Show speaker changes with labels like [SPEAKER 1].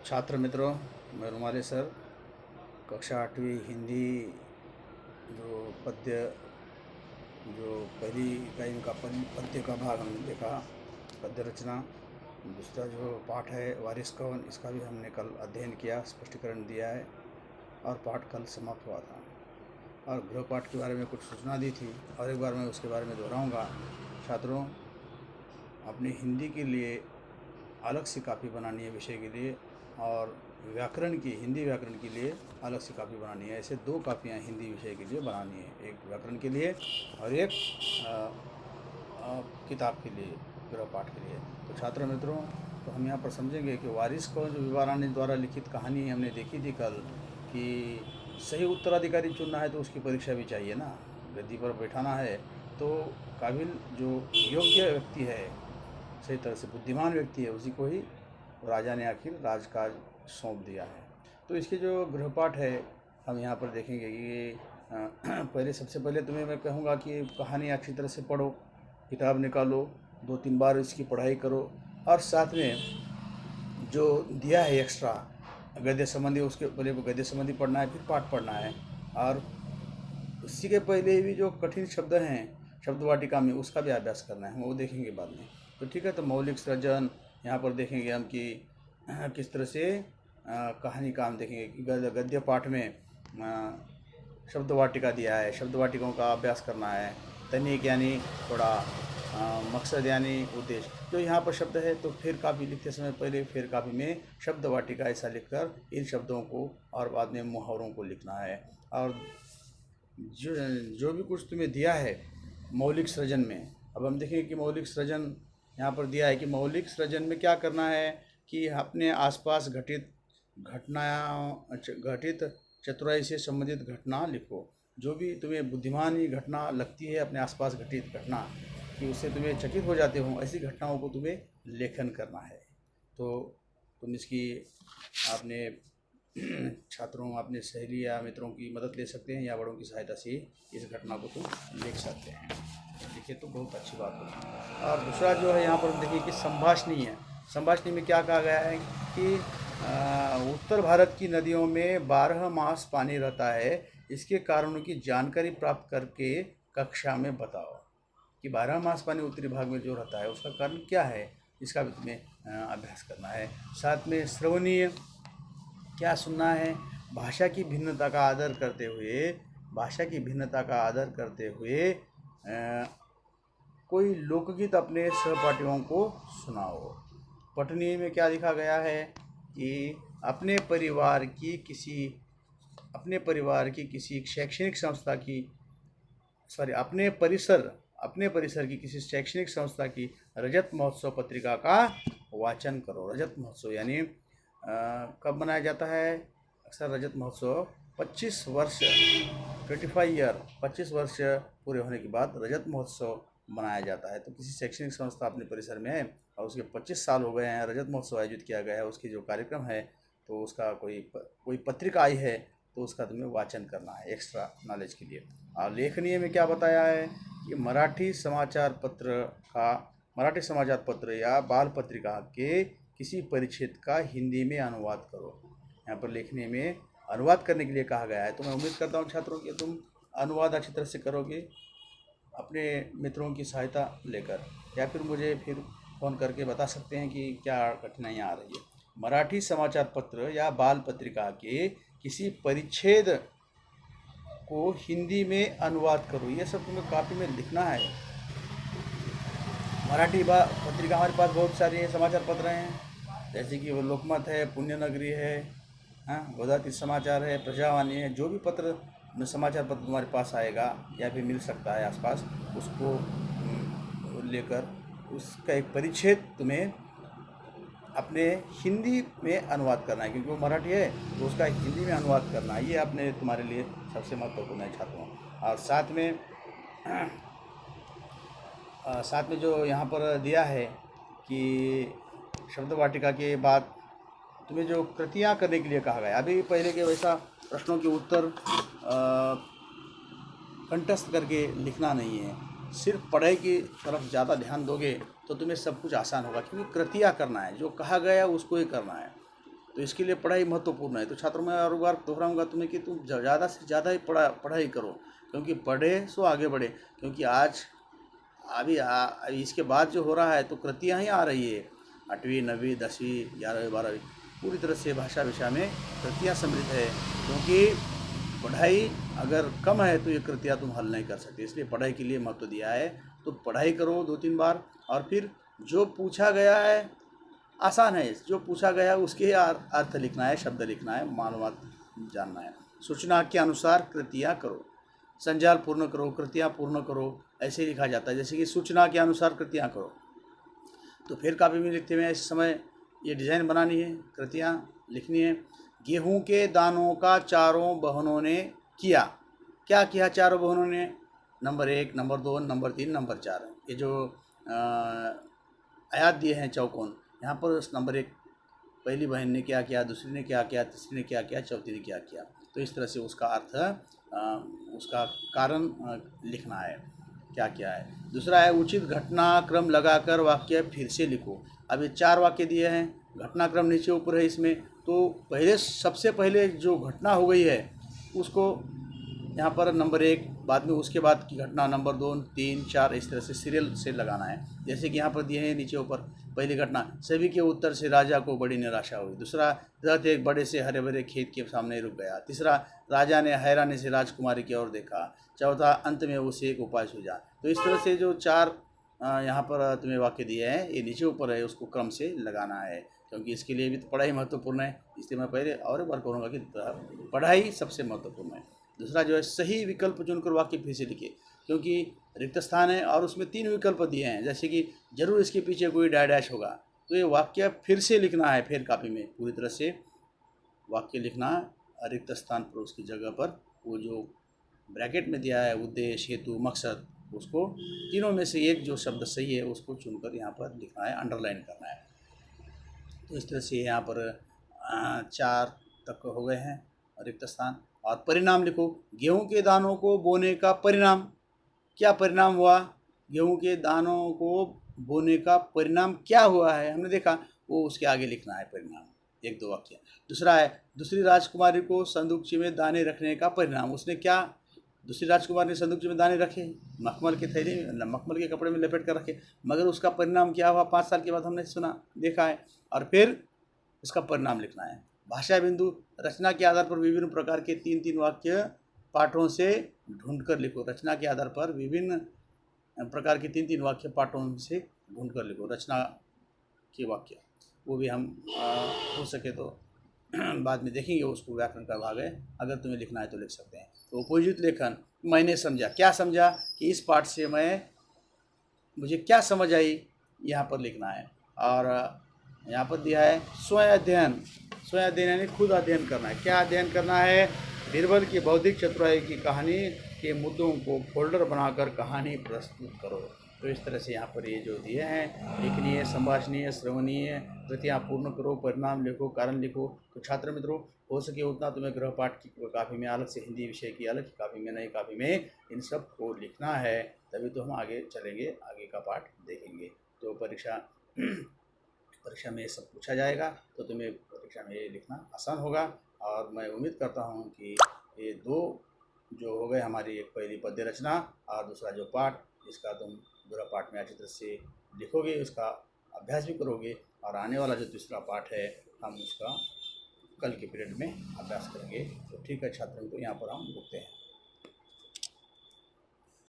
[SPEAKER 1] छात्र मित्रों, मैं रुमाले सर कक्षा 8वीं हिंदी जो पद्य जो पहली का इनका पद्य का भाग हमने देखा, पद्य रचना। दूसरा जो पाठ है वारिस कौन, इसका भी हमने कल अध्ययन किया, स्पष्टीकरण दिया है और पाठ कल समाप्त हुआ था। और गृह पाठ के बारे में कुछ सूचना दी थी और एक बार मैं उसके बारे में दोहराऊंगा। छात्रों, अपनी हिंदी के लिए अलग सी कापी बनानी है विषय के लिए, और हिंदी व्याकरण के लिए अलग सी कापी बनानी है। ऐसे दो कापियाँ हिंदी विषय के लिए बनानी है, एक व्याकरण के लिए और एक किताब के लिए, गृहपाठ के लिए। तो छात्र मित्रों, तो हम यहाँ पर समझेंगे कि वारिस को जो विभा रानी द्वारा लिखित कहानी हमने देखी थी कल, कि सही उत्तराधिकारी चुनना है तो उसकी परीक्षा भी चाहिए ना, गद्दी पर बैठाना है तो काबिल जो योग्य व्यक्ति है, सही तरह से बुद्धिमान व्यक्ति है, उसी को ही राजा ने आखिर राजकाज सौंप दिया है। तो इसके जो गृहपाठ है हम यहाँ पर देखेंगे कि पहले सबसे पहले तुम्हें मैं कहूँगा कि कहानी अच्छी तरह से पढ़ो, किताब निकालो, 2-3 बार इसकी पढ़ाई करो, और साथ में जो दिया है एक्स्ट्रा गद्य संबंधी, उसके पहले गद्य संबंधी पढ़ना है, फिर पाठ पढ़ना है। और उसी के पहले भी जो कठिन शब्द हैं शब्द वाटिका में, उसका भी अभ्यास करना है, वो देखेंगे बाद में। तो ठीक है, तो मौलिक सृजन यहाँ पर देखेंगे हम कि किस तरह से कहानी का हम देखेंगे कि गद्य पाठ में शब्द वाटिका दिया है, शब्द वाटिकाओं का अभ्यास करना है। तनिक यानी थोड़ा, मकसद यानी उद्देश्य। जो यहाँ पर शब्द है तो फिर कापी लिखते समय पहले फिर कापी में शब्द वाटिका ऐसा लिखकर इन शब्दों को और बाद में मुहावरों को लिखना है। और जो भी कुछ तुम्हें दिया है मौलिक सृजन में, अब हम देखेंगे कि मौलिक सृजन यहाँ पर दिया है कि मौलिक सृजन में क्या करना है कि अपने आसपास घटित चतुराई से संबंधित घटना लिखो। जो भी तुम्हें बुद्धिमानी घटना लगती है अपने आसपास घटित घटना, कि उससे तुम्हें चकित हो जाते हो, ऐसी घटनाओं को तुम्हें लेखन करना है। तो तुम इसकी अपने छात्रों, अपने सहेली या मित्रों की मदद ले सकते हैं या बड़ों की सहायता से इस घटना को तुम लिख सकते हैं। देखिए, तो बहुत अच्छी बात होगी। और दूसरा जो है यहाँ पर देखिए कि संभाषणी है। संभाषणी में क्या कहा गया है कि उत्तर भारत की नदियों में 12 मास पानी रहता है, इसके कारणों की जानकारी प्राप्त करके कक्षा में बताओ। कि 12 मास पानी उत्तरी भाग में जो रहता है उसका कारण क्या है, इसका भी तुम्हें अभ्यास करना है। साथ में श्रवणीय, क्या सुनना है, भाषा की भिन्नता का आदर करते हुए कोई लोकगीत अपने सहपाठियों को सुनाओ। पठनीय में क्या लिखा गया है कि अपने परिवार की शैक्षणिक संस्था की अपने परिसर की किसी शैक्षणिक संस्था की रजत महोत्सव पत्रिका का वाचन करो। रजत महोत्सव यानी कब मनाया जाता है? अक्सर रजत महोत्सव 25 वर्ष 25 वर्ष पूरे होने के बाद रजत महोत्सव मनाया जाता है। तो किसी शैक्षणिक संस्था अपने परिसर में है और उसके 25 साल हो गए हैं, रजत महोत्सव आयोजित किया गया है, उसकी जो कार्यक्रम है तो उसका कोई पत्रिका आई है तो उसका तुम्हें वाचन करना है एक्स्ट्रा नॉलेज के लिए। और लेखनीय में क्या बताया है कि मराठी समाचार पत्र या बाल पत्रिका के किसी परिच्छेद का हिंदी में अनुवाद करो। यहाँ पर लेखनी में अनुवाद करने के लिए कहा गया है। तो मैं उम्मीद करता हूँ छात्रों कि तुम अनुवाद अच्छी तरह से करोगे अपने मित्रों की सहायता लेकर, या फिर मुझे फिर फ़ोन करके बता सकते हैं कि क्या कठिनाइयाँ आ रही है। मराठी समाचार पत्र या बाल पत्रिका के किसी परिच्छेद को हिंदी में अनुवाद करो। ये सब तुम्हें कापी में लिखना है। मराठी पत्रिका हमारे पास बहुत सारी है, समाचार पत्र हैं, जैसे कि वो लोकमत है, पुण्यनगरी है, गोदाती समाचार है, प्रजावाणी है। जो भी पत्र समाचार पत्र तुम्हारे पास आएगा या फिर मिल सकता है आसपास, उसको लेकर उसका एक परिच्छेद तुम्हें अपने हिंदी में अनुवाद करना है, क्योंकि वो मराठी है तो उसका हिंदी में अनुवाद करना है। ये अपने तुम्हारे लिए सबसे महत्वपूर्ण है छात्रों। और साथ में जो यहाँ पर दिया है कि शब्द वाटिका के बाद तुम्हें जो कृतियाँ करने के लिए कहा गया, अभी पहले के वैसा प्रश्नों के उत्तर कंठस्थ करके लिखना नहीं है। सिर्फ पढ़ाई की तरफ ज़्यादा ध्यान दोगे तो तुम्हें सब कुछ आसान होगा, क्योंकि कृतियाँ करना है, जो कहा गया उसको ही करना है। तो इसके लिए पढ़ाई महत्वपूर्ण है। तो छात्रों में और बार दोहराऊंगा तुम्हें कि तुम ज़्यादा से ज़्यादा ही पढ़ाई करो, क्योंकि पढ़े सो आगे बढ़े। क्योंकि आज अभी इसके बाद जो हो रहा है तो कृतियाँ ही आ रही है, 8वीं 9वीं 10वीं 11वीं 12वीं पूरी तरह से भाषा विषय में कृतियाँ समृद्ध है। क्योंकि पढ़ाई अगर कम है तो ये कृतियाँ तुम हल नहीं कर सकते, इसलिए पढ़ाई के लिए महत्व दिया है। तो पढ़ाई करो 2-3 बार, और फिर जो पूछा गया है आसान है, जो पूछा गया है उसके अर्थ लिखना है, शब्द लिखना है, मालूमात जानना है। सूचना के अनुसार कृतियाँ करो, संजाल पूर्ण करो, कृतियाँ पूर्ण करो, ऐसे लिखा जाता है। जैसे कि सूचना के अनुसार कृतियाँ करो, तो फिर कापी में लिखते हुए इस समय ये डिज़ाइन बनानी है, कृतियाँ लिखनी है। गेहूं के दानों का चारों बहनों ने किया। क्या किया चारों बहनों ने? Number 1, number 2, number 3, number 4। ये जो आयात दिए हैं चौकोन, यहाँ पर नंबर 1 पहली बहन ने क्या किया, दूसरी ने क्या किया, तीसरी ने क्या किया, चौथी ने क्या किया। तो इस तरह से उसका अर्थ उसका कारण लिखना है, क्या क्या है। दूसरा है उचित घटनाक्रम लगाकर वाक्य फिर से लिखो। अब ये 4 वाक्य दिए हैं, घटनाक्रम नीचे ऊपर है इसमें। तो पहले सबसे पहले जो घटना हो गई है उसको यहाँ पर नंबर 1, बाद में उसके बाद की घटना नंबर 2, 3, 4, इस तरह से सीरियल से लगाना है। जैसे कि यहाँ पर दिए हैं नीचे ऊपर, पहली घटना, सभी के उत्तर से राजा को बड़ी निराशा हुई। दूसरा, रथ एक बड़े से हरे भरे खेत के सामने रुक गया। तीसरा, राजा ने हैरानी से राजकुमारी की ओर देखा। चौथा, अंत में उसे एक उपाय सूझा। तो इस तरह से जो 4 यहाँ पर तुम्हें वाक्य दिए हैं, ये नीचे ऊपर है, उसको क्रम से लगाना है। क्योंकि इसके लिए भी तो पढ़ाई महत्वपूर्ण है, इसलिए मैं पहले और एक बार कहूँगा कि पढ़ाई सबसे महत्वपूर्ण है। दूसरा जो है, सही विकल्प चुनकर वाक्य फिर से लिखिए। क्योंकि रिक्त स्थान है और उसमें 3 विकल्प दिए हैं, जैसे कि जरूर इसके पीछे कोई डैश होगा, तो ये वाक्य फिर से लिखना है। फिर कापी में पूरी तरह से वाक्य लिखना, रिक्त स्थान पर उसकी जगह पर वो जो ब्रैकेट में दिया है उद्देश्य, हेतु, मकसद, उसको तीनों में से एक जो शब्द सही है उसको चुनकर यहाँ पर लिखना है, अंडरलाइन करना है। तो इस तरह से यहाँ पर 4 तक हो गए हैं रिक्त स्थान। और परिणाम लिखो। गेहूं के दानों को बोने का परिणाम, क्या परिणाम हुआ? गेहूं के दानों को बोने का परिणाम क्या हुआ है, हमने देखा, वो उसके आगे लिखना है परिणाम, 1-2 वाक्य। दूसरा है, दूसरी राजकुमारी को संदूकची में दाने रखने का परिणाम। उसने क्या, दूसरी राजकुमारी ने संदूकची में दाने रखे, मखमल के थैले में, मखमल के कपड़े में लपेट कर रखे, मगर उसका परिणाम क्या हुआ 5 साल के बाद हमने सुना, देखा है। और फिर उसका परिणाम लिखना है। भाषा बिंदु, रचना के आधार पर विभिन्न प्रकार के 3-3 वाक्य पाठों से ढूंढकर लिखो। रचना के आधार पर विभिन्न प्रकार के 3-3 वाक्य पाठों से ढूंढकर लिखो, रचना के वाक्य। वो भी हम हो सके तो बाद में देखेंगे, उसको व्याकरण का भाग है, अगर तुम्हें लिखना है तो लिख सकते हैं। तो उपयुक्त लेखन, मैंने समझा, क्या समझा कि इस पाठ से मुझे क्या समझ आई, यहाँ पर लिखना है। और यहाँ पर दिया है स्वयं अध्ययन। स्वयं अध्ययन यानी खुद अध्ययन करना है। क्या अध्ययन करना है? बीरबल की बौद्धिक चतुराई की कहानी के मुद्दों को फोल्डर बनाकर कहानी प्रस्तुत करो। तो इस तरह से यहाँ पर ये जो दिए हैं, लिखनीय, संभाषणीय, श्रवणीय, कृतियाँ पूर्ण करो, परिणाम लिखो, कारण लिखो। तो छात्र मित्रों, हो सके उतना तुम्हें गृहपाठ की कापी में अलग से, हिंदी विषय की अलग कापी में, नई कापी में इन सब को लिखना है, तभी तो हम आगे चलेंगे, आगे का पाठ देखेंगे। तो परीक्षा में ये सब पूछा जाएगा, तो तुम्हें परीक्षा में ये लिखना आसान होगा। और मैं उम्मीद करता हूँ कि ये 2 जो हो गए हमारी, एक पहली पद्य रचना और दूसरा जो पाठ, इसका तुम गृहपाठ में अच्छी तरह से लिखोगे, उसका अभ्यास भी करोगे। और आने वाला जो तीसरा पाठ है, हम उसका कल के पीरियड में अभ्यास करेंगे। तो ठीक है छात्रों, तो यहाँ पर हम रुकते हैं।